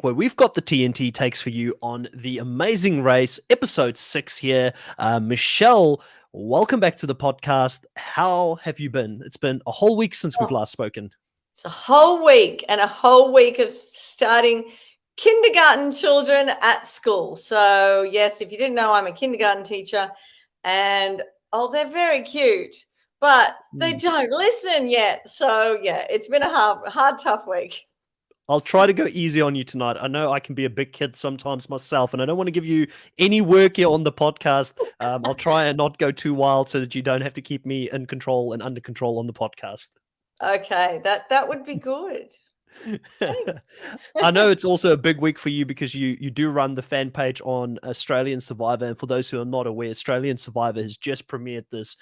Tech, where we've got the TNT takes for you on The Amazing Race, episode 6 here. Michelle, welcome back to the podcast. How have you been? It's been a whole week since we've last spoken. It's a whole week and a whole week of starting kindergarten children at school. So, yes, if you didn't know, I'm a kindergarten teacher and, they're very cute, but they don't listen yet. So, yeah, it's been a hard, tough week. I'll try to go easy on you tonight. I know I can be a big kid sometimes myself, and I don't want to give you any work here on the podcast. I'll try and not go too wild so that you don't have to keep me in control and under control on the podcast. Okay, that would be good. I know it's also a big week for you because you do run the fan page on Australian Survivor. And for those who are not aware, Australian Survivor has just premiered this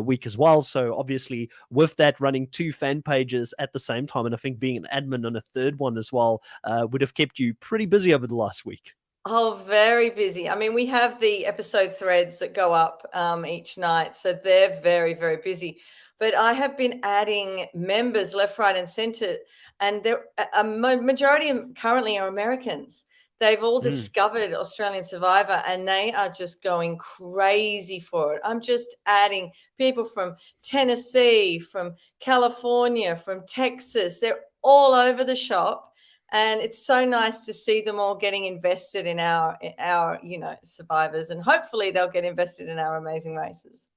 week as well. So obviously with that, running 2 fan pages at the same time, and I think being an admin on a third one as well, would have kept you pretty busy over the last week. Oh, very busy. I mean, we have the episode threads that go up each night. So they're very, very busy. But I have been adding members left, right, and center, and a majority of them currently are Americans. They've all discovered Australian Survivor, and they are just going crazy for it. I'm just adding people from Tennessee, from California, from Texas. They're all over the shop, and it's so nice to see them all getting invested in our survivors, and hopefully they'll get invested in our amazing races.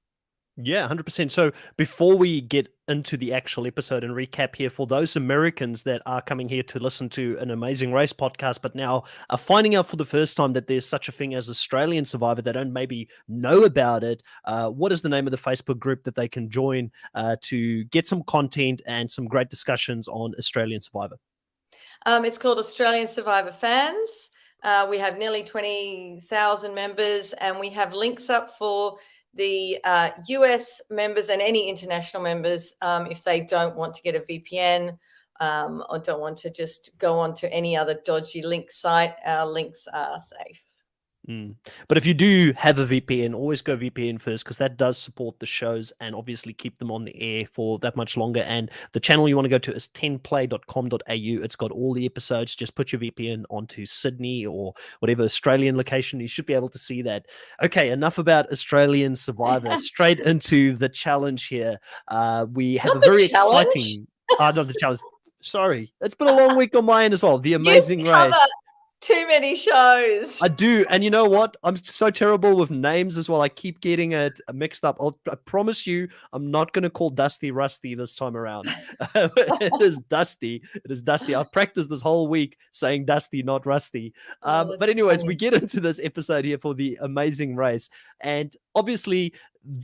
Yeah, 100%. So before we get into the actual episode and recap here, for those Americans that are coming here to listen to an Amazing Race podcast, but now are finding out for the first time that there's such a thing as Australian Survivor, they don't maybe know about it. What is the name of the Facebook group that they can join to get some content and some great discussions on Australian Survivor? It's called Australian Survivor Fans. We have nearly 20,000 members, and we have links up for the US members and any international members if they don't want to get a VPN or don't want to just go on to any other dodgy link site. Our links are safe. But if you do have a VPN, always go VPN first, because that does support the shows and obviously keep them on the air for that much longer. And the channel you want to go to is 10play.com.au. It's got all the episodes. Just put your VPN onto Sydney or whatever Australian location. You should be able to see that. Okay, enough about Australian Survivor. Straight into the challenge here. We have a very exciting... not the challenge. Sorry. It's been a long week on my end as well. The Amazing Race. Too many shows. I do. And you know what? I'm so terrible with names as well. I keep getting it mixed up. I promise you, I'm not going to call Dusty Rusty this time around. It is Dusty. It is Dusty. I've practiced this whole week saying Dusty, not Rusty. But anyways, we get into this episode here for The Amazing Race. And obviously,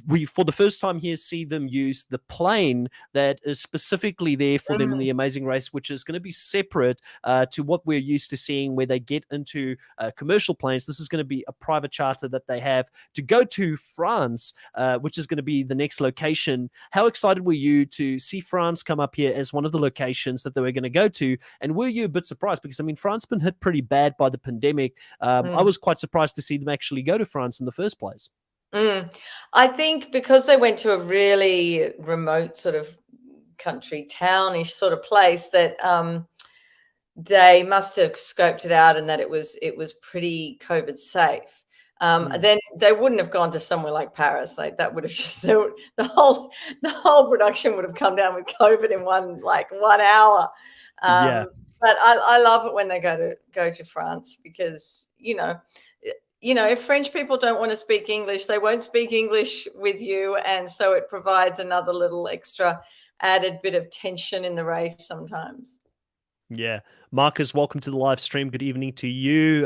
we, for the first time here, see them use the plane that is specifically there for them in The Amazing Race, which is going to be separate to what we're used to seeing where they get into commercial planes. This is going to be a private charter that they have to go to France, which is going to be the next location. How excited were you to see France come up here as one of the locations that they were going to go to? And were you a bit surprised? Because, I mean, France has been hit pretty bad by the pandemic. I was quite surprised to see them actually go to France in the first place. I think because they went to a really remote sort of country townish sort of place that they must have scoped it out and that it was pretty COVID safe. Then they wouldn't have gone to somewhere like Paris. Like that would have just the whole production would have come down with COVID in one hour. But I love it when they go to France because if French people don't want to speak English, they won't speak English with you. And so it provides another little extra added bit of tension in the race sometimes. Yeah. Marcus, welcome to the live stream. Good evening to you.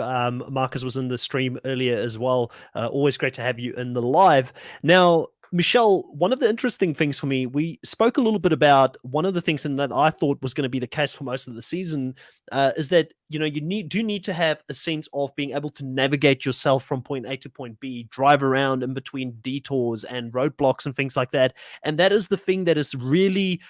Marcus was in the stream earlier as well. Always great to have you in the live. Now, Michelle, one of the interesting things for me, we spoke a little bit about one of the things that I thought was going to be the case for most of the season is that, you do need to have a sense of being able to navigate yourself from point A to point B, drive around in between detours and roadblocks and things like that. And that is the thing that has really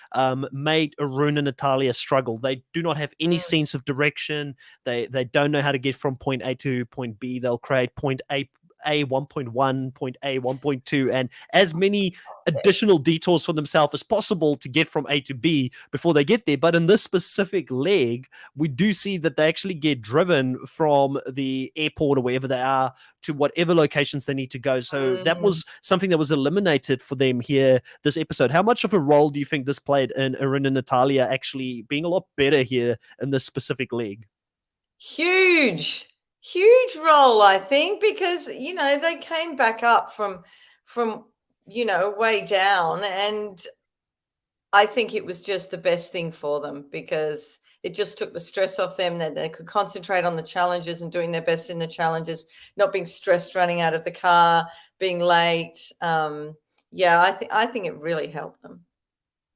made Arun and Natalia struggle. They do not have any sense of direction. They don't know how to get from point A to point B. They'll create point A A 1.1, point A 1.2, and as many additional detours for themselves as possible to get from A to B before they get there. But in this specific leg, we do see that they actually get driven from the airport or wherever they are to whatever locations they need to go. So that was something that was eliminated for them here this episode. How much of a role do you think this played in Erin and Natalia actually being a lot better here in this specific leg? Huge role, I think, because they came back up from way down, and I think it was just the best thing for them because it just took the stress off them, that they could concentrate on the challenges and doing their best in the challenges, not being stressed running out of the car, being late. I think it really helped them.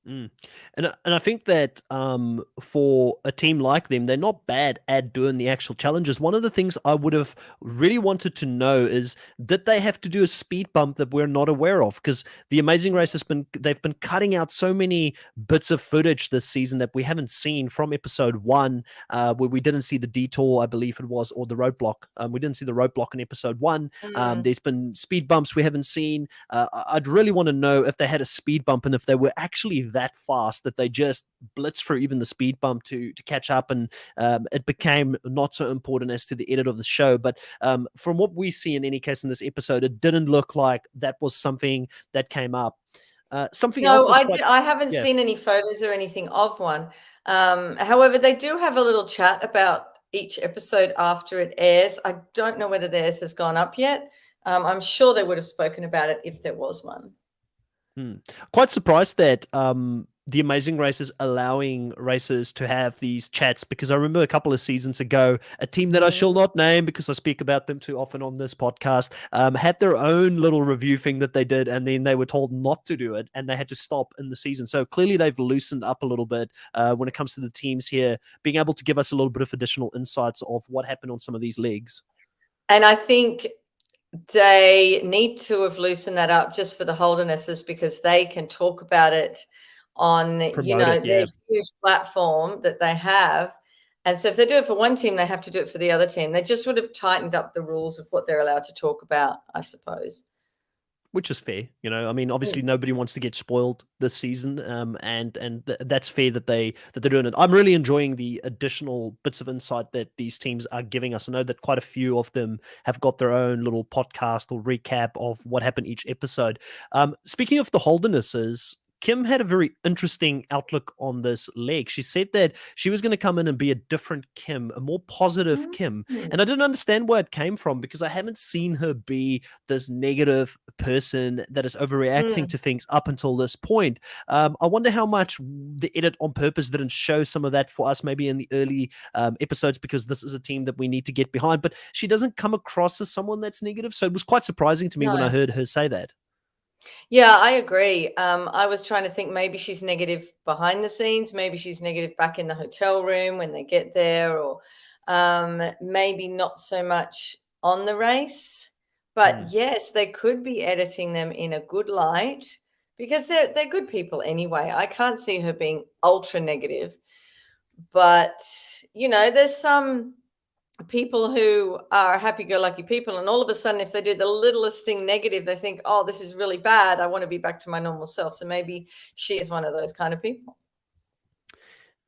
And I think that for a team like them, they're not bad at doing the actual challenges. One of the things I would have really wanted to know is, did they have to do a speed bump that we're not aware of? Because the Amazing Race they've been cutting out so many bits of footage this season that we haven't seen from episode 1, where we didn't see the detour, I believe it was, or the roadblock. We didn't see the roadblock in episode 1. There's been speed bumps we haven't seen. I'd really want to know if they had a speed bump and if they were actually that fast that they just blitzed through even the speed bump to catch up, and it became not so important as to the edit of the show. But from what we see in any case in this episode, it didn't look like that was something that came up. Something else. I haven't seen any photos or anything of one. However, they do have a little chat about each episode after it airs. I don't know whether theirs has gone up yet. I'm sure they would have spoken about it if there was one. Quite surprised that the Amazing Race is allowing racers to have these chats, because I remember a couple of seasons ago, a team that I shall not name because I speak about them too often on this podcast, had their own little review thing that they did, and then they were told not to do it and they had to stop in the season. So clearly they've loosened up a little bit when it comes to the teams here, being able to give us a little bit of additional insights of what happened on some of these legs. And I think they need to have loosened that up just for the Holdernesses, because they can talk about it on their huge platform that they have. And so if they do it for one team, they have to do it for the other team. They just would have tightened up the rules of what they're allowed to talk about, I suppose. Which is fair, I mean, obviously nobody wants to get spoiled this season, and that's fair that they're doing it. I'm really enjoying the additional bits of insight that these teams are giving us. I know that quite a few of them have got their own little podcast or recap of what happened each episode. Speaking of the Holdernesses, Kim had a very interesting outlook on this leg. She said that she was going to come in and be a different Kim, a more positive Kim. And I didn't understand where it came from, because I haven't seen her be this negative person that is overreacting to things up until this point. I wonder how much the edit on purpose didn't show some of that for us, maybe in the early episodes, because this is a team that we need to get behind. But she doesn't come across as someone that's negative. So it was quite surprising to me when I heard her say that. Yeah, I agree. I was trying to think, maybe she's negative behind the scenes. Maybe she's negative back in the hotel room when they get there, or maybe not so much on the race. But yes, they could be editing them in a good light, because they're good people anyway. I can't see her being ultra negative. But, there's some people who are happy-go-lucky people, and all of a sudden, if they do the littlest thing negative, they think, oh, this is really bad, I want to be back to my normal self. So maybe she is one of those kind of people.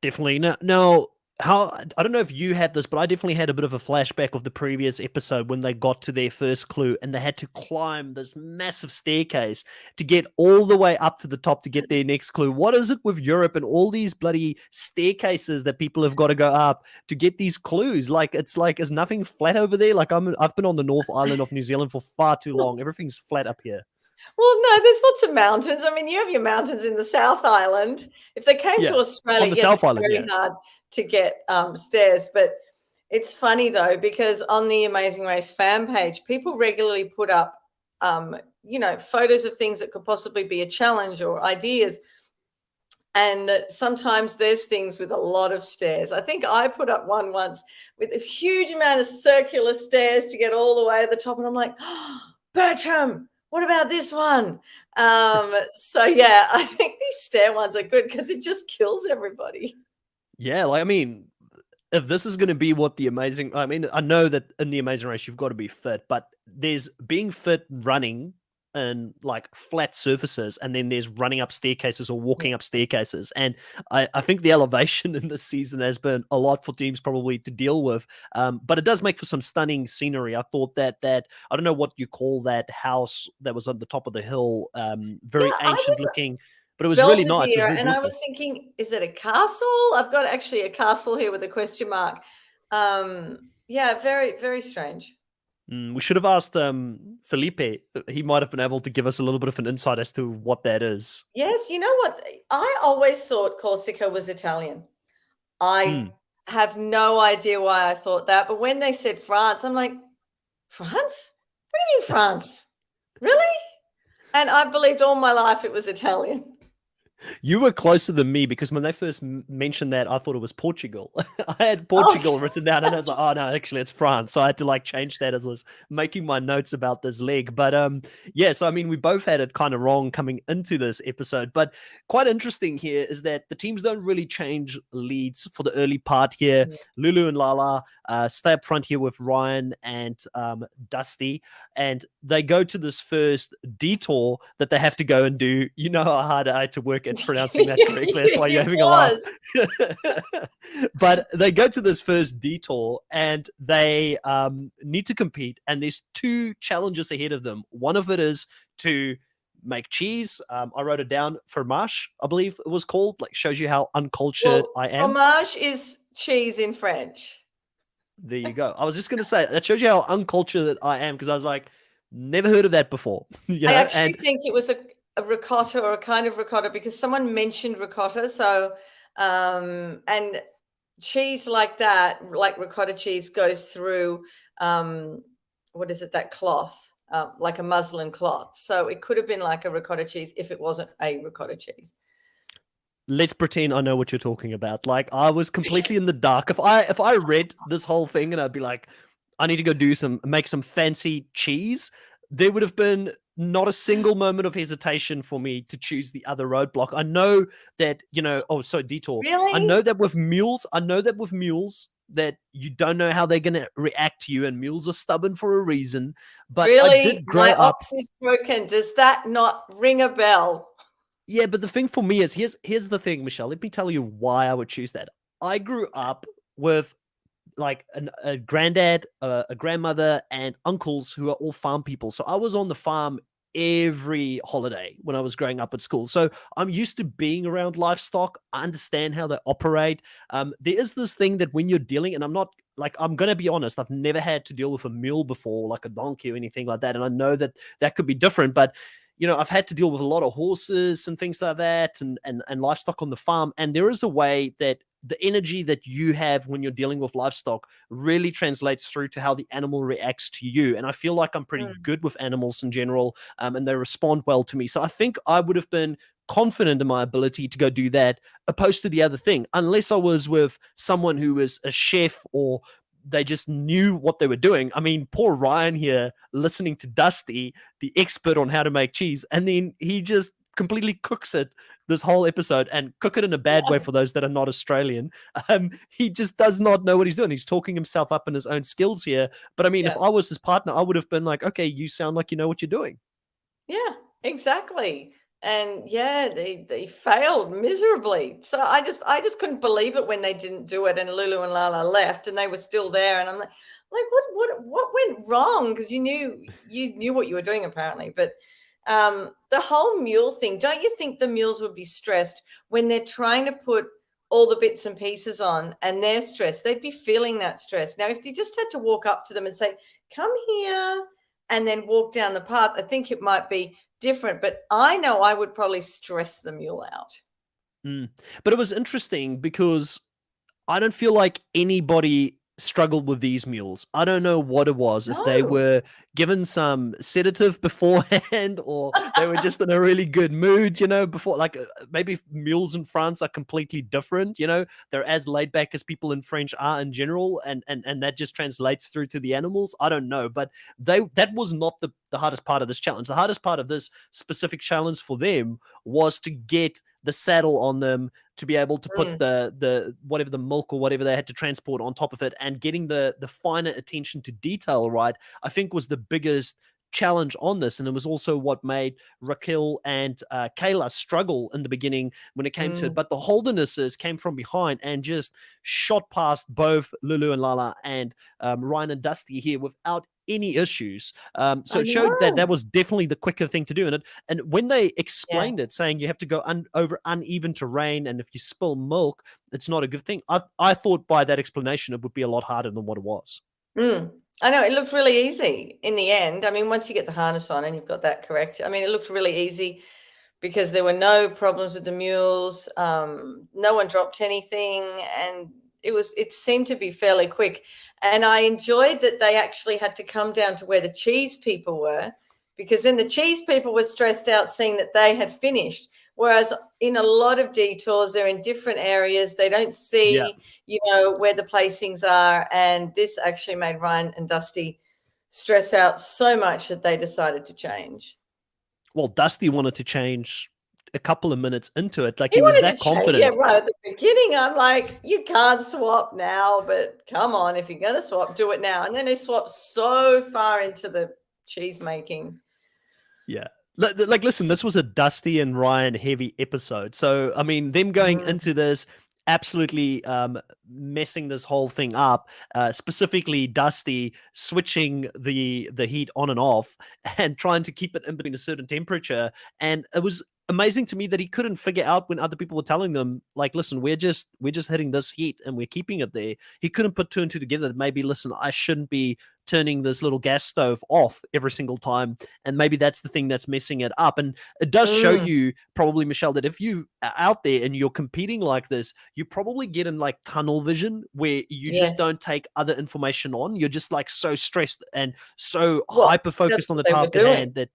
Definitely. No, I don't know if you had this, but I definitely had a bit of a flashback of the previous episode when they got to their first clue and they had to climb this massive staircase to get all the way up to the top to get their next clue. What is it with Europe and all these bloody staircases that people have got to go up to get these clues? Is nothing flat over there? I've been on the North Island of New Zealand for far too long. Everything's flat up here. Well, no, there's lots of mountains. I mean, you have your mountains in the South Island. If they came to Australia, yes, South Island, very hard to get stairs. But it's funny, though, because on the Amazing Race fan page, people regularly put up, photos of things that could possibly be a challenge or ideas. And sometimes there's things with a lot of stairs. I think I put up one once with a huge amount of circular stairs to get all the way to the top. And I'm like, oh, Bertram, what about this one? So yeah, I think these stair ones are good because it just kills everybody. Yeah, if this is going to be what the amazing, I mean, I know that in the Amazing Race, you've got to be fit, but there's being fit running and like flat surfaces, and then there's running up staircases or walking up staircases. And I think the elevation in this season has been a lot for teams probably to deal with. But it does make for some stunning scenery. I thought that I don't know what you call that house that was on the top of the hill, very Yeah, I ancient was looking, but it was really nice. It was Belvedere, very and I beautiful. was thinking, is it a castle? I've got actually a castle here with a question mark. Yeah, very, very strange. We should have asked Felipe. He might have been able to give us a little bit of an insight as to what that is. Yes, you know what? I always thought Corsica was Italian. I Mm. have no idea why I thought that, but when they said France, I'm like, France? What do you mean France? Really? And I believed all my life it was Italian. You were closer than me because when they first mentioned that, I thought it was Portugal. I had Oh, Portugal written down, and I was like, "Oh no, actually, it's France." So I had to like change that as I was making my notes about this leg. But yeah. So I mean, we both had it kind of wrong coming into this episode. But quite interesting here is that the teams don't really change leads for the early part here. yeah. Lulu and Lala stay up front here with Ryan and Dusty, and they go to this first detour that they have to go and do. You know how hard I had to work at pronouncing that correctly. That's why you're It having a laugh. was. But they go to this first detour and they need to compete. And there's two challenges ahead of them. One of it is to make cheese. I wrote it down, fromage, I believe it was called. Like, shows you how uncultured Well, I am. fromage is cheese in French. There you go. I was just going to say that shows you how uncultured I am, because I was like, never heard of that before. You I know, actually and think it was a ricotta or a kind of ricotta because someone mentioned ricotta. So, and cheese like that, like ricotta cheese, goes through what is it, that cloth, like a muslin cloth. So it could have been like a ricotta cheese if it wasn't a ricotta cheese. let's pretend I know what you're talking about. Like, I was completely in the dark. If I read this whole thing and I'd be like, I need to go make some fancy cheese, there would have been not a single moment of hesitation for me to choose the other roadblock. I know that, detour. I Really? know that with mules, that you don't know how they're going to react to you, and mules are stubborn for a reason. But I Really? did grow My up. ox is broken. Does that not ring a bell? Yeah, but the thing for me is, here's the thing, Michelle. Let me tell you why I would choose that. I grew up with like a granddad, a grandmother, and uncles who are all farm people. So I was on the farm every holiday when I was growing up at school. So I'm used to being around livestock. I understand how they operate. There is this thing that when you're dealing, and I'm going to be honest, I've never had to deal with a mule before, like a donkey or anything like that. And I know that could be different, but I've had to deal with a lot of horses and things like that, and livestock on the farm. And there is a way that the energy that you have when you're dealing with livestock really translates through to how the animal reacts to you. And I feel like I'm pretty good with animals in general, and they respond well to me. So I think I would have been confident in my ability to go do that, opposed to the other thing, unless I was with someone who was a chef or they just knew what they were doing. I mean, poor Ryan here listening to Dusty, the expert on how to make cheese, and then he just completely cooks it this whole episode, and cook it in a bad way for those that are not Australian. He just does not know what he's doing. He's talking himself up in his own skills here. But I mean, Yeah. if I was his partner, I would have been like, okay, you sound like you know what you're doing. Yeah, exactly. And yeah, they failed miserably. So I just couldn't believe it when they didn't do it and Lulu and Lala left and they were still there. And I'm like what went wrong? Because you knew what you were doing apparently. But the whole mule thing, don't you think the mules would be stressed when they're trying to put all the bits and pieces on and they're stressed? They'd be feeling that stress. Now, if you just had to walk up to them and say, come here, and then walk down the path, I think it might be different. But I know I would probably stress the mule out. But it was interesting because I don't feel like anybody struggled with these mules. I don't know what it was, if they No. were given some sedative beforehand or they were just in a really good mood, before. Like, maybe mules in France are completely different, they're as laid back as people in French are in general, and that just translates through to the animals. I don't know, but that was not the hardest part of this challenge. The hardest part of this specific challenge for them was to get the saddle on them, to be able to put Mm. the whatever, the milk or whatever they had to transport on top of it, and getting the finer attention to detail right, I think was the biggest challenge on this. And it was also what made Raquel and Kayla struggle in the beginning when it came to it. Mm. But the Holdernesses came from behind and just shot past both Lulu and Lala and Ryan and Dusty here without any issues. So I it showed that that know. was definitely the quicker thing to do. And when they Yeah. explained it, saying you have to go over uneven terrain, and if you spill milk, it's not a good thing. I thought by that explanation it would be a lot harder than what it was. Mm. I know, it looked really easy in the end. I mean, once you get the harness on and you've got that correct, I mean, it looked really easy because there were no problems with the mules. No one dropped anything, and it seemed to be fairly quick. And I enjoyed that they actually had to come down to where the cheese people were, because then the cheese people were stressed out seeing that they had finished. Whereas in a lot of detours, they're in different areas. They don't Yeah. see, where the placings are. And this actually made Ryan and Dusty stress out so much that they decided to change. Well, Dusty wanted to change a couple of minutes into it. Like He he was wanted that to change it confident. right at the beginning. I'm like, you can't swap now, but come on, if you're going to swap, do it now. And then they swapped so far into the cheese making. Yeah. Like, listen, this was a Dusty and Ryan heavy episode. So, I mean, them going into this absolutely messing this whole thing up, specifically Dusty switching the heat on and off and trying to keep it in between a certain temperature. And it was amazing to me that he couldn't figure out when other people were telling them, like, listen, we're just hitting this heat and we're keeping it there. He couldn't put two and two together. Maybe, listen, I shouldn't be turning this little gas stove off every single time, and maybe that's the thing that's messing it up. And it does show you probably, Michelle, that if you are out there and you're competing like this, you probably get in like tunnel vision where you just don't take other information on. You're just like so stressed and so hyper focused on the task at hand that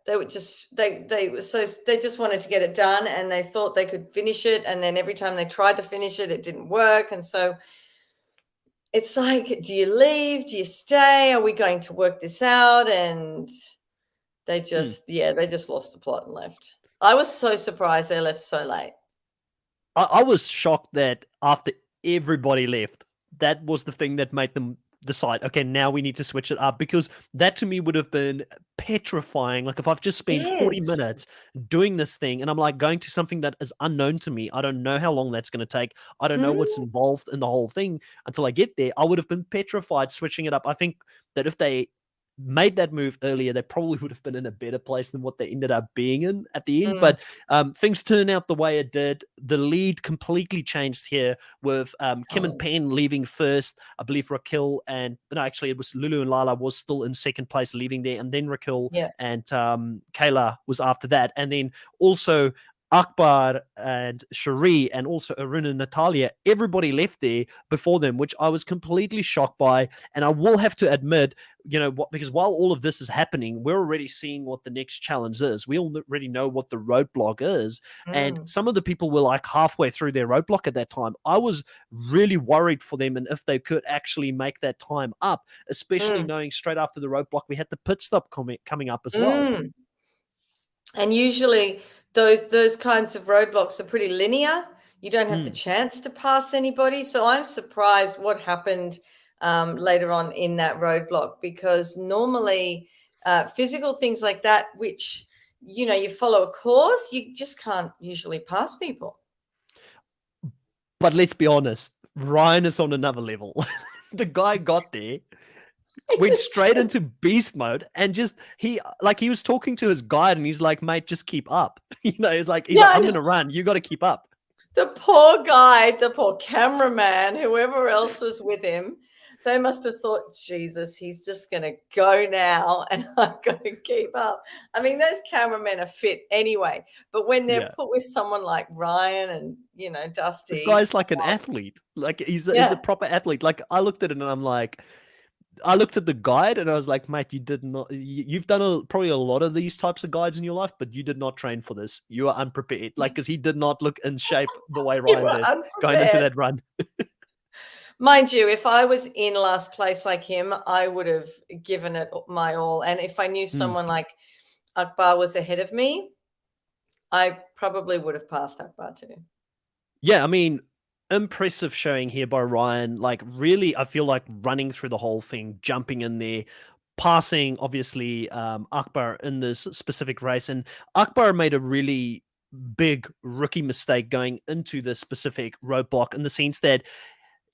they were just they just wanted to get it done, and they thought they could finish it, and then every time they tried to finish it, it didn't work. And so it's like, do you leave? Do you stay? Are we going to work this out? And they just, they just lost the plot and left. I was so surprised they left so late. I was shocked that after everybody left, that was the thing that made them decide, okay, now we need to switch it up, because that to me would have been petrifying. Like if I've just spent 40 minutes doing this thing and I'm like going to something that is unknown to me, I don't know how long that's going to take. I don't know what's involved in the whole thing until I get there. I would have been petrified switching it up. I think that if they made that move earlier, they probably would have been in a better place than what they ended up being in at the end. But things turned out the way it did. The lead completely changed here with Kim and Penn leaving first. I believe Raquel and actually it was Lulu and Lala was still in second place leaving there, and then Raquel and Kayla was after that, and then also Akbar and Cherie and also Arun and Natalia, everybody left there before them, which I was completely shocked by. And I will have to admit, because while all of this is happening, we're already seeing what the next challenge is. We already know what the roadblock is. And some of the people were like halfway through their roadblock at that time. I was really worried for them and if they could actually make that time up, especially knowing straight after the roadblock, we had the pit stop coming up as well. And usually those kinds of roadblocks are pretty linear. You don't have the chance to pass anybody. So I'm surprised what happened later on in that roadblock, because normally physical things like that, which, you follow a course, you just can't usually pass people. But let's be honest, Ryan is on another level. The guy got there, went straight into beast mode, and he was talking to his guide and he's like, mate, just keep up. He's like, I'm gonna run, you got to keep up. The poor guide, the poor cameraman, whoever else was with him, they must have thought, Jesus, he's just gonna go now and I'm gonna keep up. I mean, those cameramen are fit anyway, but when they're put with someone like Ryan and Dusty, the guy's like an athlete, like he's a proper athlete. Like I looked at it and I'm like, I looked at the guide and I was like, mate, you've done probably a lot of these types of guides in your life, but you did not train for this. You are unprepared. Like, because he did not look in shape the way Ryan did going into that run. Mind you, if I was in last place like him, I would have given it my all. And if I knew someone like Akbar was ahead of me, I probably would have passed Akbar too. Yeah, I mean, impressive showing here by Ryan. Like, really, I feel like running through the whole thing, jumping in there, passing, obviously, Akbar in this specific race. And Akbar made a really big rookie mistake going into this specific roadblock in the sense that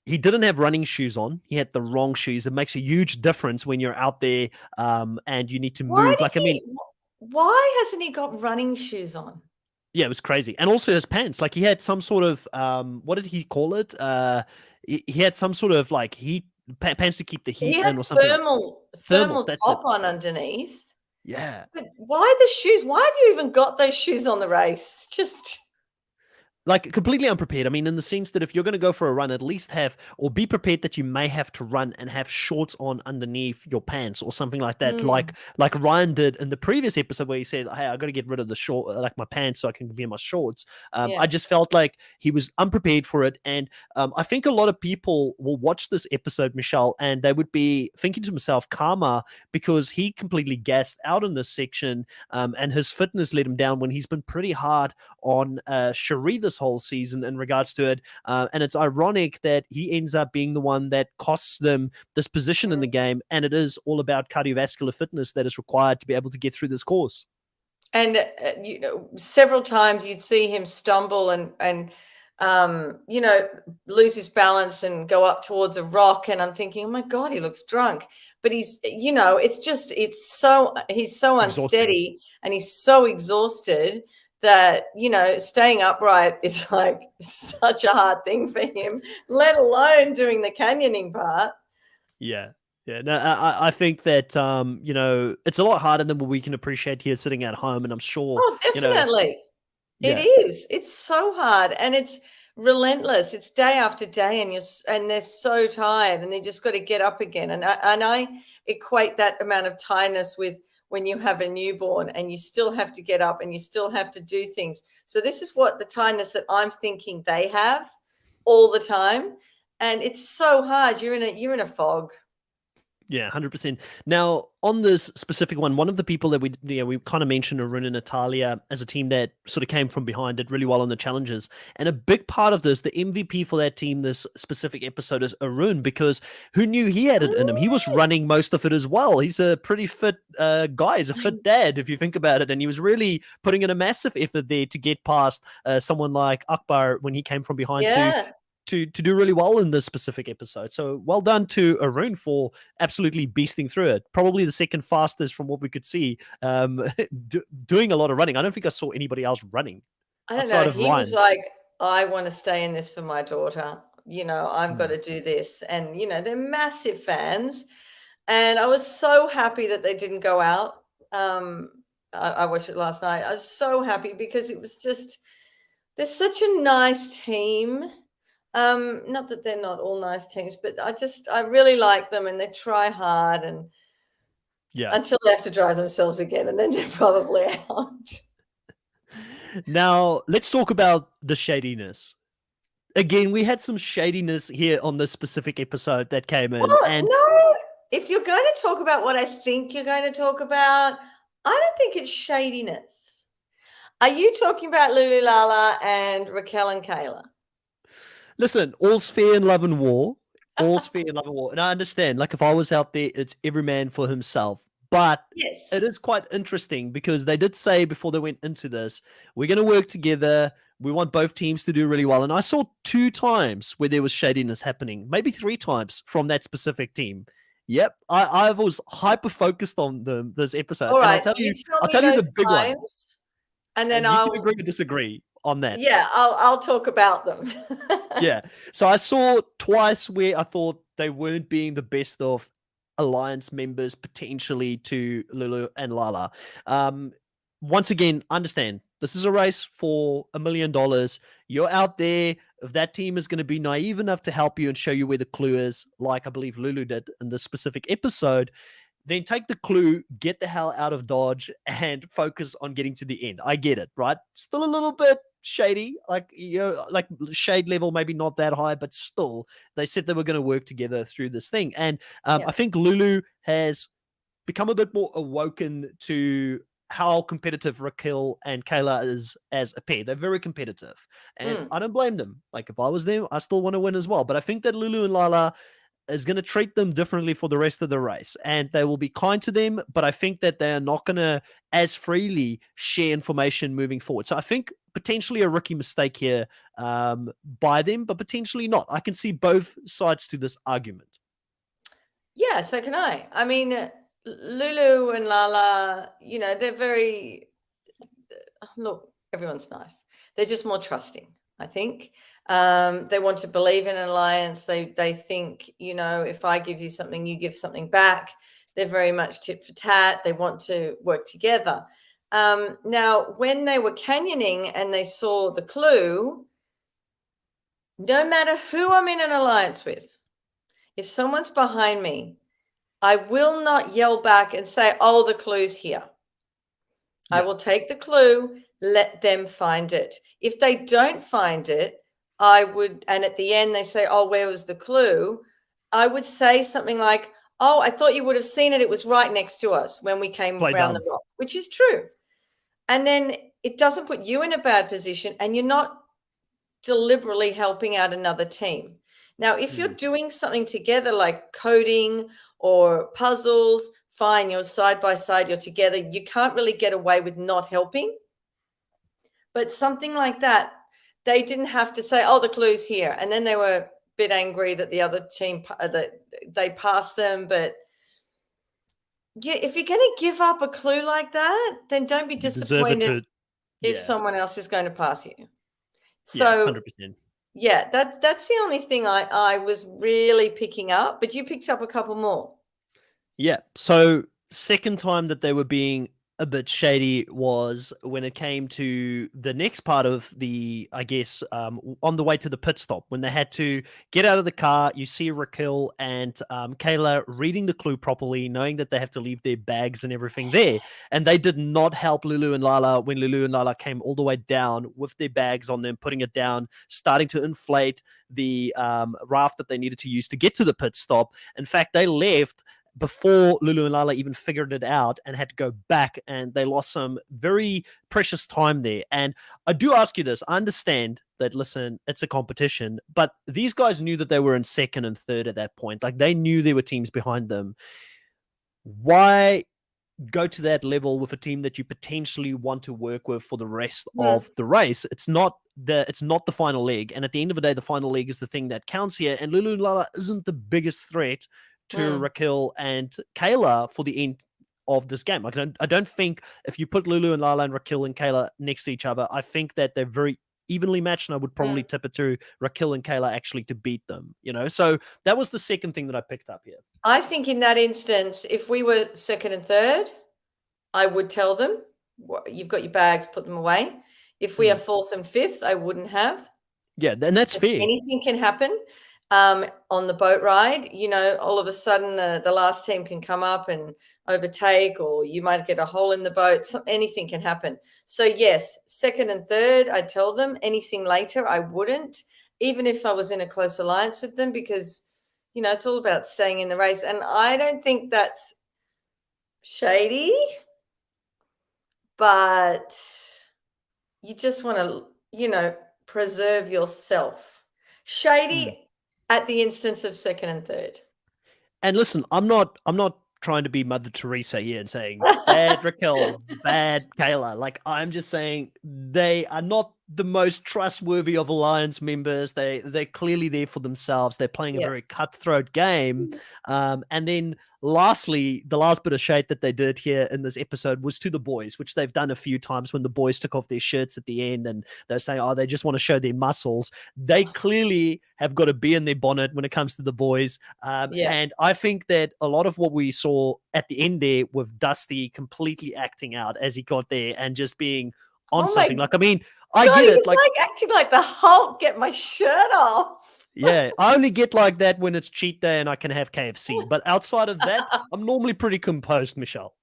he didn't have running shoes on. He had the wrong shoes. It makes a huge difference when you're out there and you need to Why move. did Like, I mean, why hasn't he got running shoes on? yeah, it was crazy. And also his pants. Like he had some sort of what did he call it? He had some sort of like heat pants to keep the He heat had in or something. thermal That's it. top on underneath. Yeah. But why the shoes? Why have you even got those shoes on the race? Just Like completely unprepared. I mean, in the sense that if you're going to go for a run, at least have or be prepared that you may have to run and have shorts on underneath your pants or something like that. Like Ryan did in the previous episode where he said, "Hey, I got to get rid of the short, like my pants, so I can be in my shorts." yeah. I just felt like he was unprepared for it, and I think a lot of people will watch this episode, Michelle, and they would be thinking to himself, "Karma," because he completely gassed out in this section, and his fitness let him down when he's been pretty hard on Cherie this whole season in regards to it. And it's ironic that he ends up being the one that costs them this position in the game. And it is all about cardiovascular fitness that is required to be able to get through this course. And you know, several times you'd see him stumble and you know, lose his balance and go up towards a rock. And I'm thinking, oh my God, he looks drunk. But he's, you know, it's so he's so unsteady and he's so exhausted that, you know, staying upright is like such a hard thing for him, let alone doing the canyoning part. Yeah. Yeah, no, I think that you know, it's a lot harder than what we can appreciate here sitting at home, and I'm sure, Oh, you know, definitely. It yeah, is. It's so hard and it's relentless. It's day after day and they're so tired and they just got to get up again. And I equate that amount of tiredness with when you have a newborn and you still have to get up and you still have to do things. So this is what the tiredness that I'm thinking they have all the time. And it's so hard. You're in a fog. yeah, 100%. Now, on this specific one of the people that we kind of mentioned, Arun and Natalia, as a team that sort of came from behind, did really well on the challenges. And a big part of this, the MVP for that team this specific episode is Arun, because who knew he had it in him? He was running most of it as well. He's a pretty fit guy. He's a fit dad, if you think about it. And he was really putting in a massive effort there to get past someone like Akbar when he came from behind Yeah. to do really well in this specific episode. So well done to Arun for absolutely beasting through it. Probably the second fastest from what we could see, doing a lot of running. I don't think I saw anybody else running I don't outside know. of He Ryan. was like, I want to stay in this for my daughter. You know, I've got to do this. And, you know, they're massive fans. And I was so happy that they didn't go out. I watched it last night. I was so happy because it was just, they're such a nice team. Not that they're not all nice teams, but I really like them and they try hard and Yeah. until they have to drive themselves again and then they're probably out. Now, let's talk about the shadiness. Again, we had some shadiness here on this specific episode that came in. Well, And no, if you're going to talk about what I think you're going to talk about, I don't think it's shadiness. Are you talking about Lulu Lala and Raquel and Kayla? listen, all's fair in love and war. All's fair in love and war. And I understand, like, if I was out there, it's every man for himself. But Yes. it is quite interesting because they did say before they went into this, we're going to work together. We want both teams to do really well. And I saw 2 times where there was shadiness happening, maybe 3 times from that specific team. Yep, I was hyper focused on this episode. All right. And I'll tell tell me you those the big one. times, and then And you I'll can agree or disagree on that. yeah, I'll talk about them. Yeah. So I saw twice where I thought they weren't being the best of alliance members potentially to Lulu and Lala. Once again, understand this is a race for $1 million. You're out there. If that team is going to be naive enough to help you and show you where the clue is, like I believe Lulu did in this specific episode, then take the clue, get the hell out of Dodge, and focus on getting to the end. I get it, right? Still a little bit shady, like, you know, like shade level maybe not that high, but still, they said they were going to work together through this thing. And I think Lulu has become a bit more awoken to how competitive Raquel and Kayla is as a pair. They're very competitive, and I don't blame them. Like, if I was them, I still want to win as well. But I think that Lulu and Lala is going to treat them differently for the rest of the race, and they will be kind to them, but I think that they are not going to as freely share information moving forward. So I think potentially a rookie mistake here by them, but potentially not. I can see both sides to this argument. Yeah, so can I. I mean, Lulu and Lala, they're very, look, everyone's nice. They're just more trusting, I think. They want to believe in an alliance. They think, if I give you something, you give something back. They're very much tit for tat. They want to work together. Now, when they were canyoning and they saw the clue, no matter who I'm in an alliance with, if someone's behind me, I will not yell back and say, oh, the clue's here. Yeah. I will take the clue, let them find it. If they don't find it, I would, and at the end they say, oh, where was the clue? I would say something like, oh, I thought you would have seen it. It was right next to us when we came around the rock, which is true. And then it doesn't put you in a bad position, and you're not deliberately helping out another team. Now, if you're doing something together like coding or puzzles, fine, you're side by side, you're together. You can't really get away with not helping. But something like that, they didn't have to say, oh, the clue's here. And then they were a bit angry that the other team, that they passed them. But yeah, if you're going to give up a clue like that, then don't be disappointed if someone else is going to pass you. So, 100%. Yeah, that's the only thing I was really picking up, but you picked up a couple more. Yeah. So second time that they were being a bit shady was when it came to the next part of the, I guess, on the way to the pit stop, when they had to get out of the car. You see Raquel and Kayla reading the clue properly, knowing that they have to leave their bags and everything there. And they did not help Lulu and Lala when Lulu and Lala came all the way down with their bags on them, putting it down, starting to inflate the raft that they needed to use to get to the pit stop. In fact, they left before Lulu and Lala even figured it out and had to go back, and they lost some very precious time there. And I do ask you this. I understand that, listen, it's a competition, but these guys knew that they were in second and third at that point. Like, they knew there were teams behind them. Why go to that level with a team that you potentially want to work with for the rest of the race? It's not the final leg. And at the end of the day, the final leg is the thing that counts here. And Lulu and Lala isn't the biggest threat to Raquel and Kayla for the end of this game. Like, I don't think if you put Lulu and Lala and Raquel and Kayla next to each other, I think that they're very evenly matched, and I would probably tip it to Raquel and Kayla actually to beat them, So that was the second thing that I picked up here. I think in that instance, if we were second and third, I would tell them, you've got your bags, put them away. If we are fourth and fifth, I wouldn't have. Yeah, and that's fair. Anything can happen. On the boat ride, all of a sudden the last team can come up and overtake, or you might get a hole in the boat. Anything can happen. So yes, second and third, I'd tell them. Anything later, I wouldn't, even if I was in a close alliance with them, because, it's all about staying in the race. And I don't think that's shady, but you just want to, preserve yourself. Shady at the instance of second and third. And listen, I'm not trying to be Mother Teresa here and saying bad Raquel, bad Kayla. Like, I'm just saying they are not the most trustworthy of alliance members. They're clearly there for themselves. They're playing a very cutthroat game. And then lastly, the last bit of shade that they did here in this episode was to the boys, which they've done a few times when the boys took off their shirts at the end and they're saying, oh, they just want to show their muscles. They clearly have got a bee in their bonnet when it comes to the boys. And I think that a lot of what we saw at the end there with Dusty completely acting out as he got there and just being on something. Like, I mean, I get it. Like acting like the Hulk, get my shirt off. Yeah, I only get like that when it's cheat day and I can have KFC. But outside of that, I'm normally pretty composed, Michelle.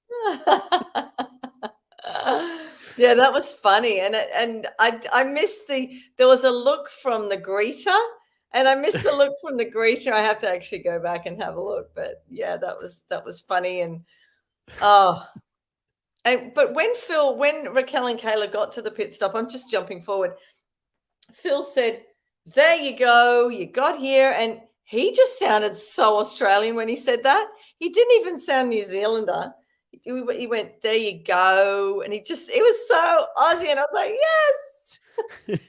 Yeah, that was funny. And I missed there was a look from the greeter, and I missed the look from the greeter. I have to actually go back and have a look. But yeah, that was funny. And But when Raquel and Kayla got to the pit stop, I'm just jumping forward. Phil said, "There you go, you got here," and he just sounded so Australian when he said that. He didn't even sound New Zealander. He went, "There you go," and it was so Aussie, and I was like, "Yes."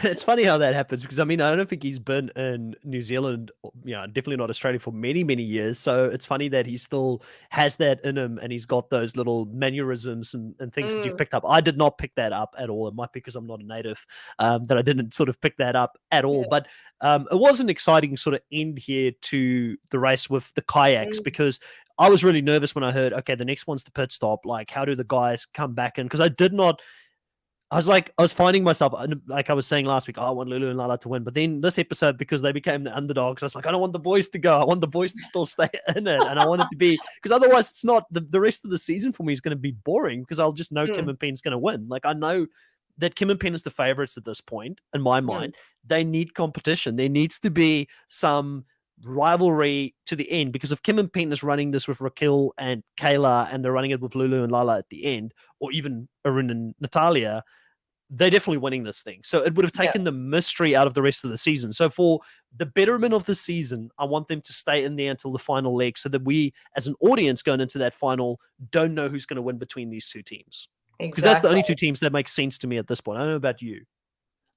It's funny how that happens because I mean I don't think he's been in New Zealand, definitely not Australia for many many years. So it's funny that he still has that in him, and he's got those little mannerisms and things that you've picked up. I did not pick that up at all. It might be because I'm not a native that I didn't sort of pick that up at all. Yeah. But it was an exciting sort of end here to the race with the kayaks because I was really nervous when I heard, okay, the next one's the pit stop. Like, how do the guys come back in? Because I was finding myself, like I was saying last week, I want Lulu and Lala to win. But then this episode, because they became the underdogs, I was like, I don't want the boys to go. I want the boys to still stay in it. And I want it to be, because otherwise it's not, the rest of the season for me is going to be boring because I'll just know Kim and Penn's going to win. Like, I know that Kim and Penn is the favorites at this point, in my mind. They need competition. There needs to be some rivalry to the end, because if Kim and Penn is running this with Raquel and Kayla and they're running it with Lulu and Lala at the end, or even Arun and Natalia, they're definitely winning this thing. So it would have taken the mystery out of the rest of the season. So for the betterment of the season, I want them to stay in there until the final leg so that we, as an audience going into that final, don't know who's going to win between these two teams. Because that's the only two teams that make sense to me at this point. I don't know about you.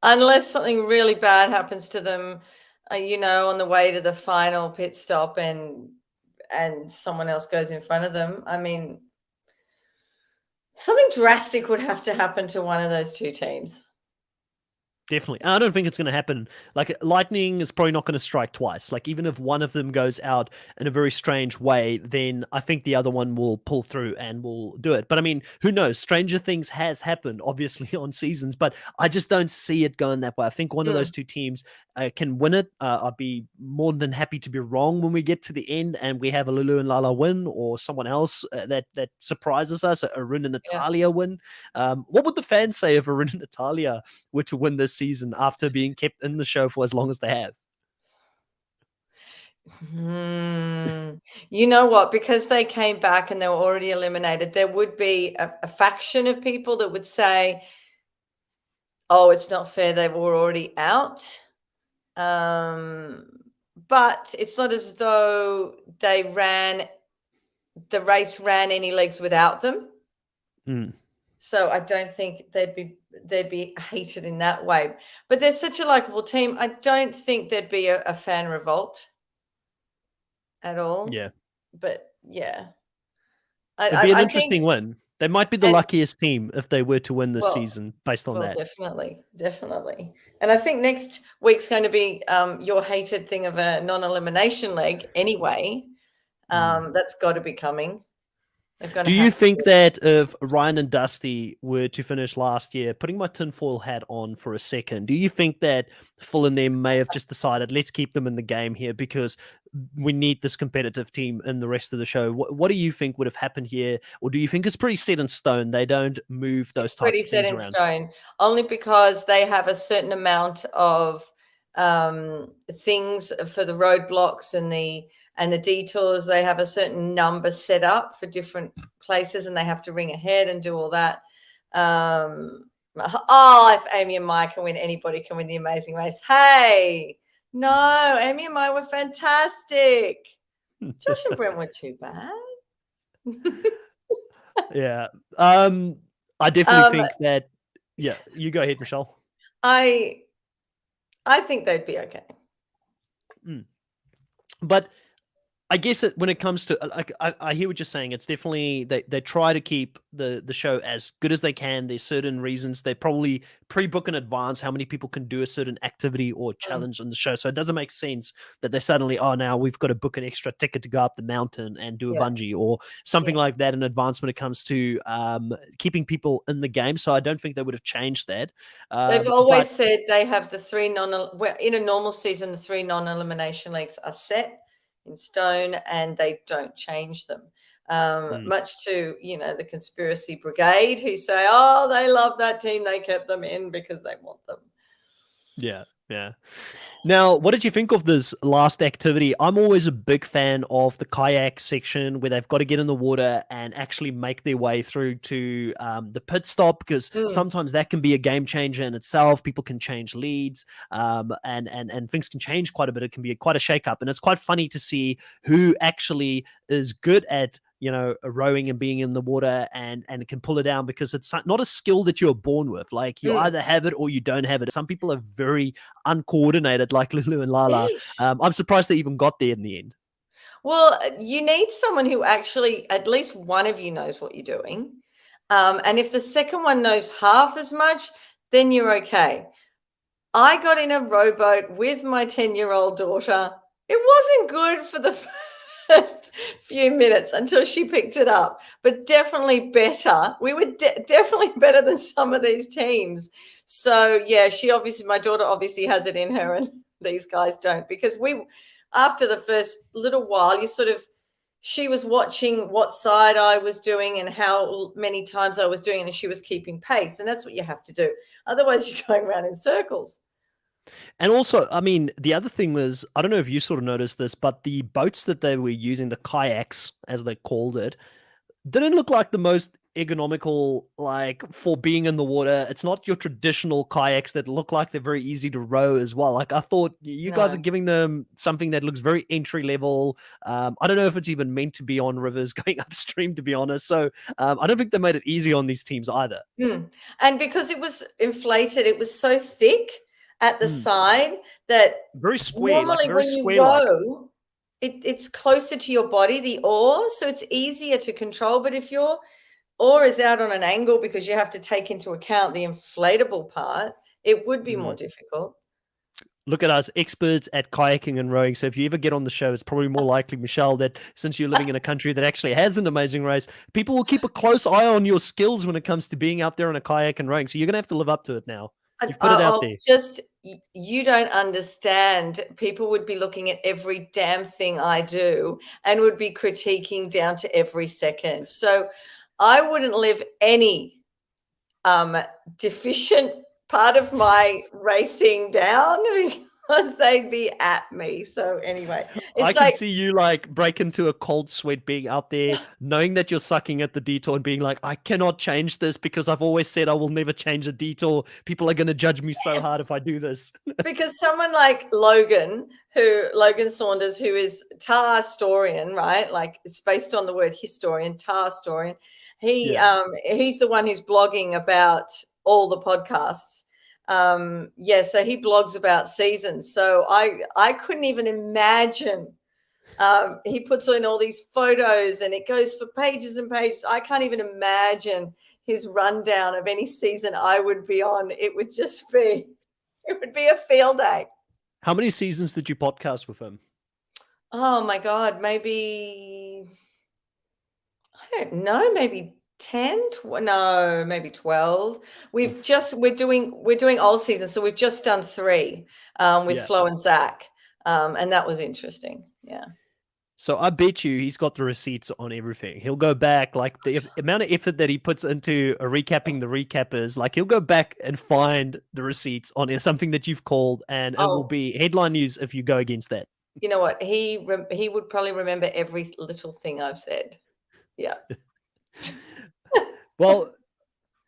Unless something really bad happens to them, on the way to the final pit stop and someone else goes in front of them. I mean, something drastic would have to happen to one of those two teams. Definitely. I don't think it's going to happen. Like, lightning is probably not going to strike twice. Like, even if one of them goes out in a very strange way, then I think the other one will pull through and will do it. But I mean, who knows? Stranger things has happened, obviously, on seasons, but I just don't see it going that way. I think one of those two teams can win it. I'd be more than happy to be wrong when we get to the end and we have a Lulu and Lala win, or someone else that surprises us, Arun and Natalia win. What would the fans say if Arun and Natalia were to win this season after being kept in the show for as long as they have? You know what? Because they came back and they were already eliminated, there would be a faction of people that would say, oh, it's not fair, they were already out. But it's not as though the race ran any legs without them. So I don't think they'd be hated in that way. But they're such a likable team. I don't think there'd be a fan revolt at all. Yeah. But yeah. It'd be an interesting win. They might be the luckiest team if they were to win this season based on that. Definitely. And I think next week's going to be your hated thing of a non-elimination leg anyway. That's got to be coming. Do you think that if Ryan and Dusty were to finish last year, putting my tinfoil hat on for a second, do you think that Phil and them may have just decided, let's keep them in the game here because we need this competitive team in the rest of the show? What do you think would have happened here? Or do you think it's pretty set in stone? They don't move those types of things around? Pretty set in stone, only because they have a certain amount of things for the roadblocks and the detours. They have a certain number set up for different places and they have to ring ahead and do all that. If Amy and Maya can win, anybody can win the Amazing Race. Hey, no, Amy and Maya were fantastic. Josh and Brent were too bad. Yeah. I definitely think that, you go ahead, Michelle. I think they'd be okay. But I guess when it comes to, I hear what you're saying. It's definitely, they try to keep the show as good as they can. There's certain reasons. They probably pre-book in advance how many people can do a certain activity or challenge on the show. So it doesn't make sense that they suddenly, now we've got to book an extra ticket to go up the mountain and do a bungee or something like that in advance when it comes to keeping people in the game. So I don't think they would have changed that. They've always said they have the three in a normal season, the 3 non-elimination legs are set in stone and they don't change them, much to the conspiracy brigade who say, they love that team, they kept them in because they want them. Yeah Now, what did you think of this last activity? I'm always a big fan of the kayak section where they've got to get in the water and actually make their way through to the pit stop, because Mm, sometimes that can be a game changer in itself. People can change leads, and things can change quite a bit. It can be quite a shakeup, and it's quite funny to see who actually is good at rowing and being in the water and can pull it down, because it's not a skill that you're born with. Like, you mm. either have it or you don't have it. Some people are very uncoordinated, like Lulu and Lala. Yes. I'm surprised they even got there in the end. Well, you need someone who actually, at least one of you knows what you're doing. And if the second one knows half as much, then you're okay. I got in a rowboat with my 10-year-old daughter. It wasn't good for the first few minutes until she picked it up, but definitely better. We were definitely better than some of these teams. So, yeah, my daughter obviously has it in her, and these guys don't, because after the first little while, she was watching what side I was doing and how many times I was doing it, and she was keeping pace. And that's what you have to do. Otherwise, you're going around in circles. And also, I mean, the other thing was, I don't know if you sort of noticed this, but the boats that they were using, the kayaks, as they called it, didn't look like the most economical, like, for being in the water. It's not your traditional kayaks that look like they're very easy to row as well. Like, I thought you guys are No. giving them something that looks very entry level. I don't know if it's even meant to be on rivers going upstream, to be honest. So I don't think they made it easy on these teams either. Mm. And because it was inflated, it was so thick at the Mm. side that Very square, like normally very when you square like. row, it's closer to your body, the oar, so it's easier to control. But if your oar is out on an angle because you have to take into account the inflatable part, it would be more difficult. Look at us, experts at kayaking and rowing. So if you ever get on the show, it's probably more likely, Michelle, that since you're living in a country that actually has an amazing race, people will keep a close eye on your skills when it comes to being out there on a kayak and rowing. So you're going to have to live up to it now. And You've put it out I'll there. just you don't understand. People would be looking at every damn thing I do and would be critiquing down to every second. So I wouldn't live any deficient part of my racing down because they'd be at me. So anyway, I it's can like see you like break into a cold sweat being out there, knowing that you're sucking at the detour and being like, I cannot change this because I've always said I will never change a detour. People are going to judge me so hard if I do this. because someone like Logan Saunders, who is tar historian, right? Like, it's based on the word historian, tar historian. Yeah. He's the one who's blogging about all the podcasts. So he blogs about seasons. So I couldn't even imagine. He puts in all these photos and it goes for pages and pages. I can't even imagine his rundown of any season I would be on. It would be a field day. How many seasons did you podcast with him? Oh my God, maybe, I don't know, maybe 10, no, maybe 12. We're doing all seasons. So we've just done 3 with Yeah. Flo and Zach. And that was interesting. Yeah. So I bet you he's got the receipts on everything. He'll go back, like the amount of effort that he puts into recapping the recappers, like he'll go back and find the receipts on something that you've called, and it will Oh, be headline news if you go against that. you know what? He would probably remember every little thing I've said. Yeah. Well,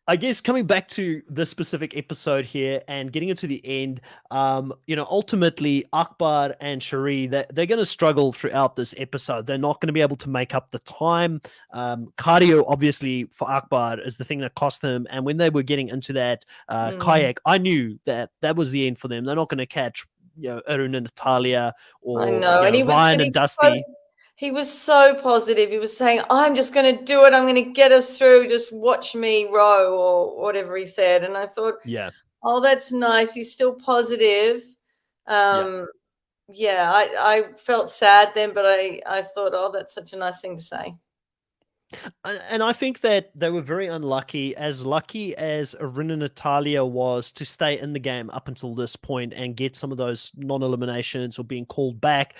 I guess coming back to this specific episode here and getting into the end, ultimately Akbar and Cherie, they're going to struggle throughout this episode. They're not going to be able to make up the time. Cardio, obviously, for Akbar is the thing that cost him. And when they were getting into that kayak, I knew that was the end for them. They're not going to catch, Arun and Natalia or I know. And Ryan and Dusty. he was so positive. He was saying, I'm just going to do it. I'm going to get us through. Just watch me row, or whatever he said. And I thought, Yeah. oh, that's nice. He's still positive. I felt sad then, but I thought, oh, that's such a nice thing to say. And I think that they were very lucky as Arun and Natalia was to stay in the game up until this point and get some of those non-eliminations or being called back.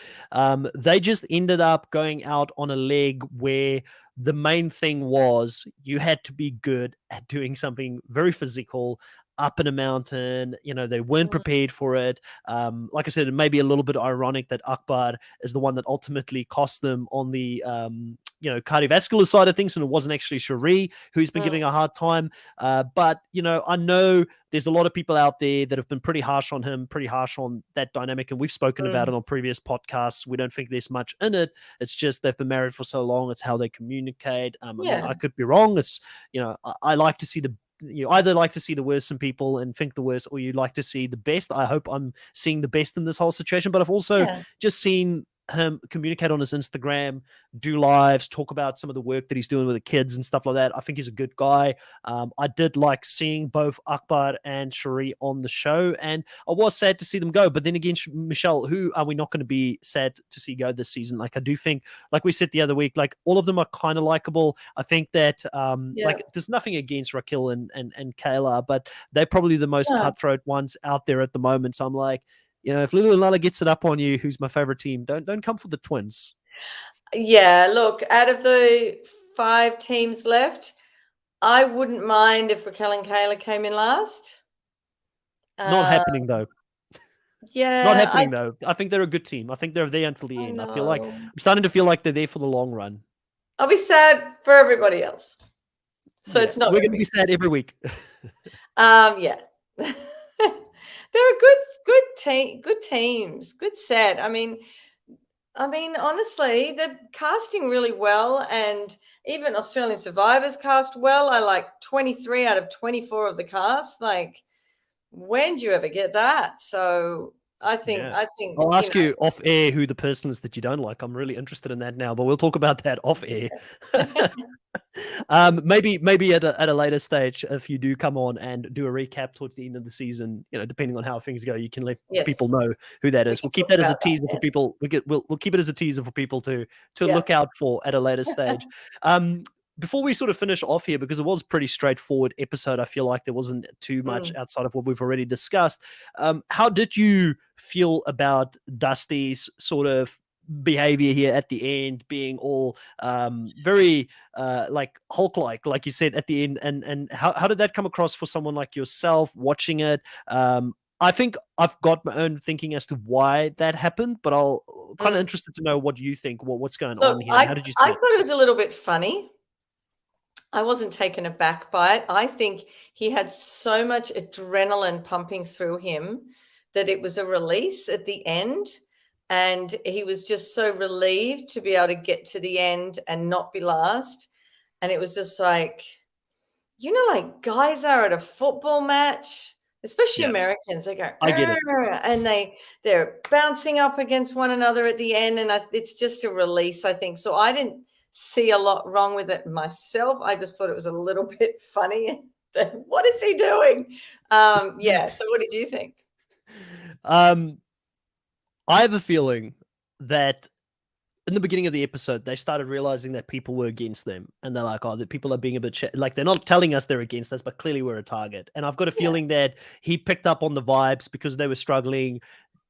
They just ended up going out on a leg where the main thing was you had to be good at doing something very physical. up in a mountain. They weren't Mm. prepared for it. Like I said, it may be a little bit ironic that Akbar is the one that ultimately cost them on the cardiovascular side of things, and it wasn't actually Cherie who's been giving a hard time. But I know there's a lot of people out there that have been pretty harsh on him, pretty harsh on that dynamic, and we've spoken about it on previous podcasts. We don't think there's much in it. It's just they've been married for so long. It's how they communicate. I mean, I could be wrong. It's I like to see you either like to see the worst in people and think the worst, or you like to see the best. I hope I'm seeing the best in this whole situation, but I've also just seen him communicate on his Instagram, do lives, talk about some of the work that he's doing with the kids and stuff like that. I think he's a good guy. I did like seeing both Akbar and Cherie on the show, and I was sad to see them go. But then again, Michelle, who are we not going to be sad to see go this season? Like, I do think, like we said the other week, like all of them are kind of likable. I think that like there's nothing against Raquel and Kayla, but they're probably the most cutthroat ones out there at the moment. So I'm like, if Lulu and Lala gets it up on you, who's my favorite team, don't come for the twins. Yeah, look, out of the 5 teams left, I wouldn't mind if Raquel and Kayla came in last. Not happening, though. Yeah. Not happening, though. I think they're a good team. I think they're there until the end. I feel like I'm starting to feel like they're there for the long run. I'll be sad for everybody else. So it's not. We're going to be sad every week. Yeah. They're a good teams, good set. I mean, honestly, they're casting really well, and even Australian Survivors cast well. I like 23 out of 24 of the cast. Like, when do you ever get that? So I think I'll ask you off air who the person is that you don't like. I'm really interested in that now, but we'll talk about that off air. Maybe at a later stage, if you do come on and do a recap towards the end of the season, depending on how things go, you can let people know who that is. We'll keep that as a teaser for people. We'll keep it as a teaser for people to look out for at a later stage. Before we sort of finish off here, because it was a pretty straightforward episode, I feel like there wasn't too much outside of what we've already discussed. How did you feel about Dusty's sort of behavior here at the end, being all very like Hulk-like, like you said at the end, and how did that come across for someone like yourself watching it? I think I've got my own thinking as to why that happened, but I'll kind of interested to know what you think. What's going on here? How did you see I thought it was a little bit funny. I wasn't taken aback by it. I think he had so much adrenaline pumping through him that it was a release at the end. And he was just so relieved to be able to get to the end and not be last. And it was just like, like guys are at a football match, especially Americans. They go, I get it. And they're bouncing up against one another at the end. And it's just a release, I think. So I didn't see a lot wrong with it myself. I just thought it was a little bit funny. What is he doing? So what did you think? I have a feeling that in the beginning of the episode, they started realizing that people were against them, and they're like, the people are being a bit like, they're not telling us they're against us, but clearly we're a target. And I've got a feeling that he picked up on the vibes because they were struggling.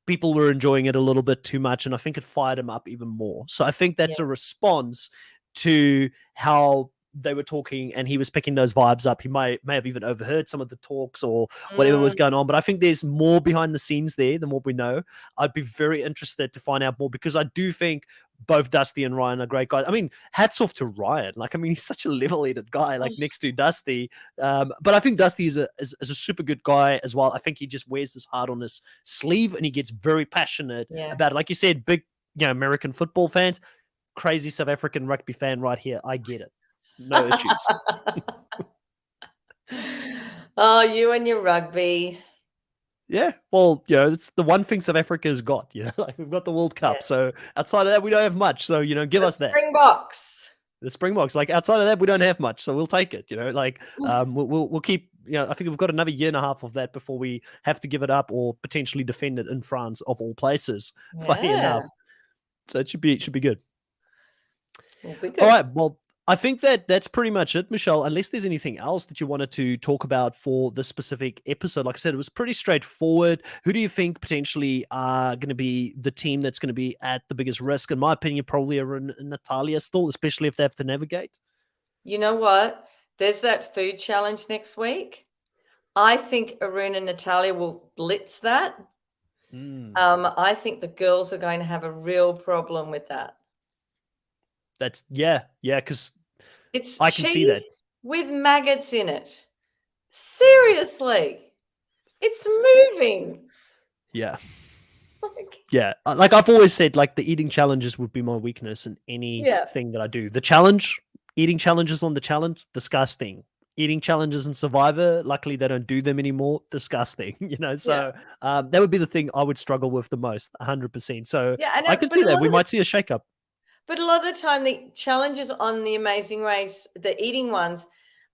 People were enjoying it a little bit too much, and I think it fired him up even more. So I think that's a response to how they were talking, and he was picking those vibes up. He may have even overheard some of the talks or whatever was going on, but I think there's more behind the scenes there than what we know. I'd be very interested to find out more, because I do think both Dusty and Ryan are great guys. I mean, hats off to Ryan. Like, I mean, he's such a level-headed guy, like next to Dusty. But I think Dusty is a super good guy as well. I think he just wears his heart on his sleeve, and he gets very passionate about it. Like you said, big, American football fans, crazy South African rugby fan right here. I get it. No issues. Oh, you and your rugby. Yeah, well, it's the one thing South Africa has got. Like, we've got the World Cup. So outside of that, we don't have much. So give us that. Springboks. The Springboks. Like, outside of that, we don't have much. So we'll take it. Like, we'll keep. I think we've got another year and a half of that before we have to give it up or potentially defend it in France, of all places. Funny enough. So it should be good. We'll be good. All right. Well, I think that's pretty much it, Michelle, unless there's anything else that you wanted to talk about for this specific episode. Like I said, it was pretty straightforward. Who do you think potentially are going to be the team that's going to be at the biggest risk? In my opinion, probably Natalia still, especially if they have to navigate. You know what? There's that food challenge next week. I think Arun and Natalia will blitz that. Mm, I think the girls are going to have a real problem with that. yeah, because It's I can see cheese that. with maggots in it. Seriously, it's moving. Yeah. Like, Yeah, like I've always said, like the eating challenges would be my weakness in yeah, anything that I do. The challenge, eating challenges on the challenge, disgusting. Eating challenges in Survivor, luckily they don't do them anymore. Disgusting, yeah, So that would be the thing I would struggle with the most, 100%. So yeah. I can see that we might see a shakeup. But a lot of the time, the challenges on the Amazing Race, the eating ones,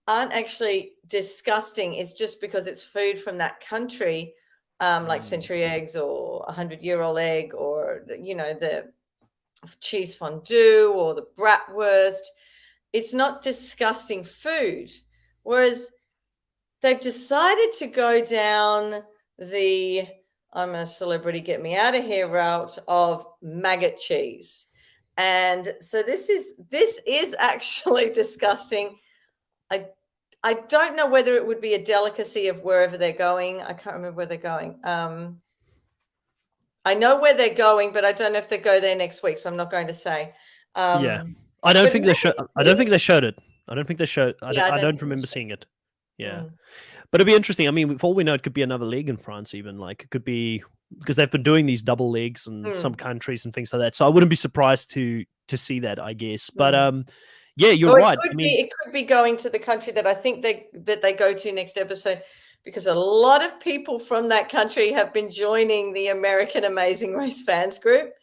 aren't actually disgusting. It's just because it's food from that country, like Mm, century eggs or 100-year-old egg, or the cheese fondue or the bratwurst. It's not disgusting food. Whereas they've decided to go down the I'm a celebrity, get me out of here route of maggot cheese. And so this is actually disgusting. I I don't know whether it would be a delicacy of wherever they're going. I can't remember where they're going. I know where they're going, but I don't know if they go there next week, so I'm not going to say. yeah, Um, I don't but think they maggot show. I don't think they cheese, showed it. I don't think they showed. yeah, I I don't don't think they remember should. seeing it. Yeah. Mm, But it'd be interesting. I mean, for all we know, it could be another league in France, even. Like, it could be because they've been doing these double leagues in some mm, countries and things like that. So I wouldn't be surprised to see that, I guess. But mm. yeah, you're Or it right. I could mean, be it could be going to the country that I think they go to next episode, because a lot of people from that country have been joining the American Amazing Race fans group.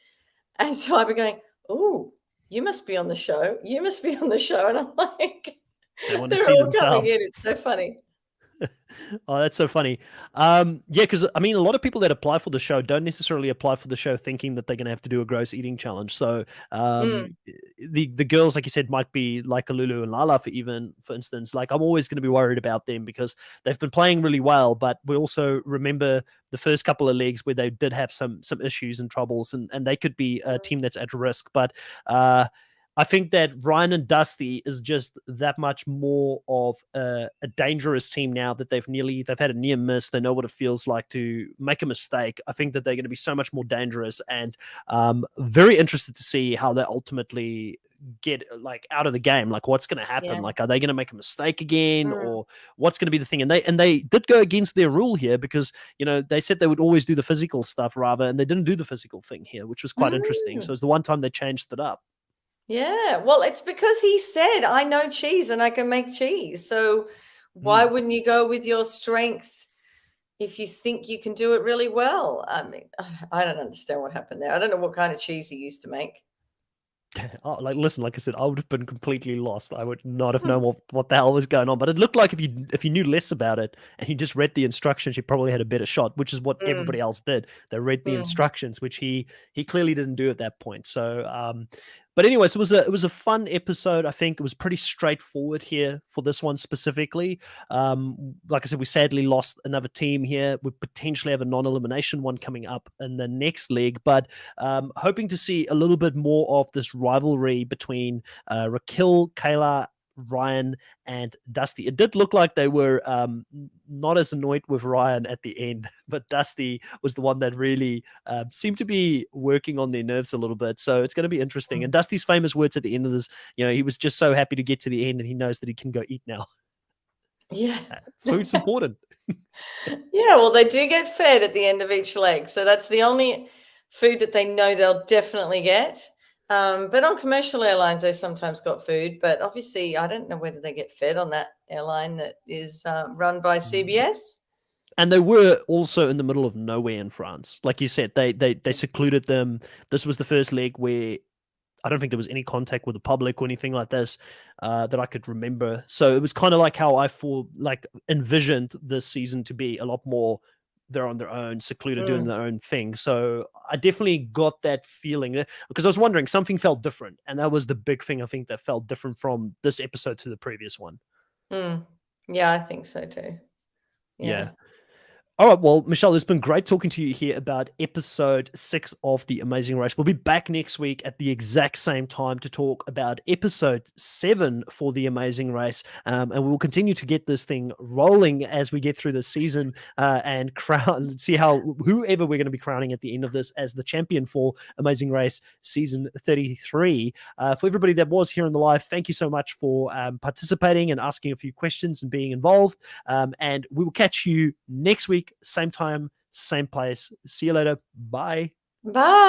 And so I've been going, oh, you must be on the show. You must be on the show. And I'm like, they want to they're see all coming themselves. in. It's so funny. Oh, that's so funny. Yeah, because I mean, a lot of people that apply for the show don't necessarily apply for the show thinking that they're going to have to do a gross eating challenge. So, Mm, the girls, like you said, might be like Lulu and Lala, for instance. Like, I'm always going to be worried about them because they've been playing really well, but we also remember the first couple of leagues where they did have some issues and troubles, and they could be a team that's at risk. But I think that Ryan and Dusty is just that much more of a dangerous team now that they've had a near miss. They know what it feels like to make a mistake. I think that they're going to be so much more dangerous, and very interested to see how they ultimately get like out of the game. Like, what's going to happen? yeah. Like, are they going to make a mistake again, Mm, or what's going to be the thing? And they did go against their rule here because they said they would always do the physical stuff rather, and they didn't do the physical thing here, which was quite interesting. So mm. it's the one time they changed it up. Yeah. Well, it's because he said, I know cheese and I can make cheese. So why Mm. wouldn't you go with your strength if you think you can do it really well? I mean, I don't understand what happened there. I don't know what kind of cheese he used to make. Oh, like, listen, like I said, I would have been completely lost. I would not have known Hmm. what the hell was going on. But it looked like if you knew less about it and you just read the instructions, you probably had a better shot, which is what Mm, everybody else did. They read the mm. instructions, which he clearly didn't do at that point. So but anyways, it was a fun episode. I think it was pretty straightforward here for this one specifically. Like I said, we sadly lost another team here. We potentially have a non-elimination one coming up in the next league, but hoping to see a little bit more of this rivalry between Raquel, Kayla, Ryan, and Dusty. It did look like they were not as annoyed with Ryan at the end, but Dusty was the one that really seemed to be working on their nerves a little bit. So it's going to be interesting. And Dusty's famous words at the end of this, he was just so happy to get to the end and he knows that he can go eat now. Yeah. Food's important. Yeah, well, they do get fed at the end of each leg. So that's the only food that they know they'll definitely get. But on commercial airlines, they sometimes got food. But obviously, I don't know whether they get fed on that airline that is run by Mm. CBS. And they were also in the middle of nowhere in France. Like you said, they secluded them. This was the first leg where I don't think there was any contact with the public or anything like this that I could remember. So it was kind of like how envisioned this season to be a lot more. They're on their own, secluded, doing Mm, their own thing. So I definitely got that feeling because I was wondering something felt different, and that was the big thing I think that felt different from this episode to the previous one. mm. Yeah, I think so too. Yeah. Yeah. All right, well, Michelle, it's been great talking to you here about episode 6 of The Amazing Race. We'll be back next week at the exact same time to talk about episode 7 for The Amazing Race. And we will continue to get this thing rolling as we get through the season and see how whoever we're going to be crowning at the end of this as the champion for Amazing Race season 33. For everybody that was here in the live, thank you so much for participating and asking a few questions and being involved. And we will catch you next week, same time, same place. See you later. Bye. Bye.